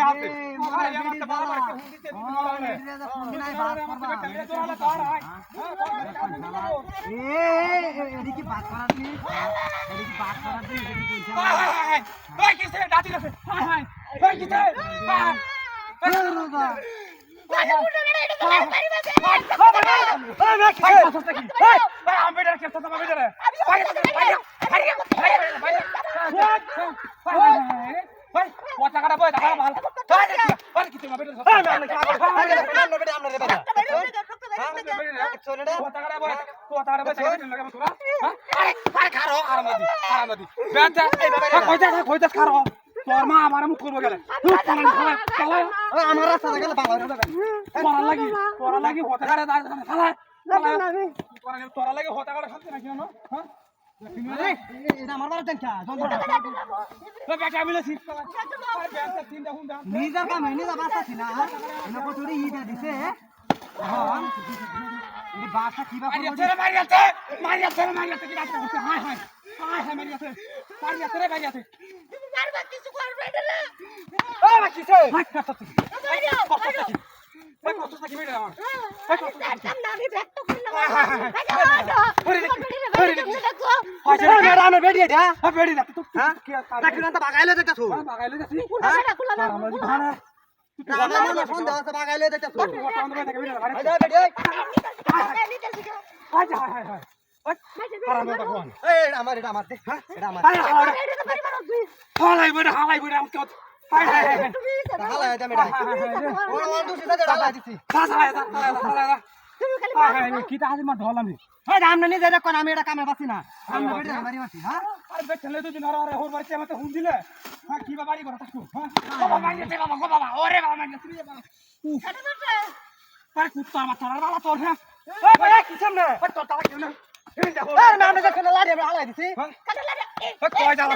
আপনি আছে আরে আমার তো বাবা একটা হুন্ডি তে দিন মারালে ফোন নাই বাত করবা তোরা কার হয় এডি কি বাত করাতনি এডি কি বাত করাতনি এডি কইছে ওই কিসে ডাটি রে ওই কিসে রোবা বাজে মুন্ডা রে এটা তো লাইট মারি বাজে ওই না কিসে ওই আমি বেটা কেসা তো বাবা রে ওই কথা কাটা বই টাকা মাল ওই কিসে বাবা রে কথা কাটা বই তোরা আরে খারো আরামদি বেটা কইতা খারো তোর মা আমার মুখ করব গেলে চালা আমার রাস্তা গেলে বাবা রে তোরা লাগি কথা কাটা চালা তোরা লাগি কথা কাটা খাচ্ছে না কেন হ্যাঁ এটা আমার বাড়ি দেন কা ওই বেটা মিলে সিট চালা আরে বেটা তিনটা হুন্ডা নিজের কাম নিজে বাঁচাছি না এনে কতরি ইটা দিছে হন এই বাসা কিবা করব মারিয়াছে কি রাস্তা করতে হায় মারিয়াছে রে মারিয়াছে মারবা কিছু করবে না রে ও কিসে হাই কাটতে মারিও কত থাকি মেরে আমার একদম নামি ব্যাগ তো খুললাম আমার বেডি এটা বেড়ি না তুই হ্যাঁ নাকি না বাগাইলে দেখতাছো বাগাইলে যাচ্ছি আমরা আমরা ঘানা না ফোন দাও বাগাইলে দেখতাছো কথা অন্ধ হয়ে থাকে বেড়ি না আইদা বেডি হায় আরাম দা কোন এই এটা আমার দে হ্যাঁ এটা আমার হালাই বড় আমাকে হায় হালা এটা মেডা ওর ওর দুসি দাদা হালা দিছি হায় কি তা আজ মা ধলাম এই রাম না নিজে দেখো আমি এটা কামে বাসি না আমি বেডি মারি বাসি হ্যাঁ আরে বেঠলে তো দিন আরে হোর বাড়িতে আমাকে হুন দিলে হ্যাঁ কি বাবারি করে থাকো হ্যাঁ বাবা মারিয়েছে বাবা ওরে বাবা মারিয়েছে রে বাবা আরে কুত্তা আমার তারা বাবা তোর হ্যাঁ এই ভাই কি সামনে ওই তোর তারা কেন এই দেখো এই না আমি দেখো লাড়ি আমি হালাই দিছি ওই কই যাও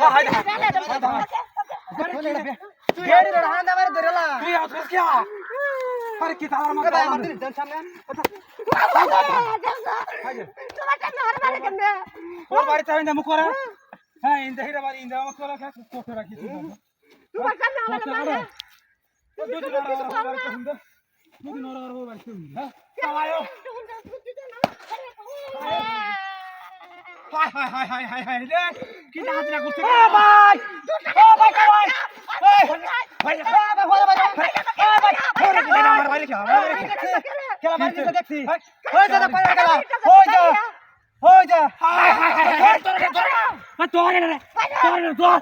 হাই হাই তুই এডি রে হান দাবার ধরেলা তুই আউট কি আরে কি তার এ ভাই আমার দিন সামনে ওর বাড়িতে ইন্দা মুখ করে হ্যাঁ ইন্দা হিরা বাড়ি ইন্দা মুখ করে কোঠে রাখি দুদিন ওর বাড়িতে হ্যাঁ চালায়ো হাই রে কি হাজরা করছিস ভাই ভাই আমার ভাই কি খেলা মারতে দেখছি ওই যা পারে গেল ওই যা তোর তোর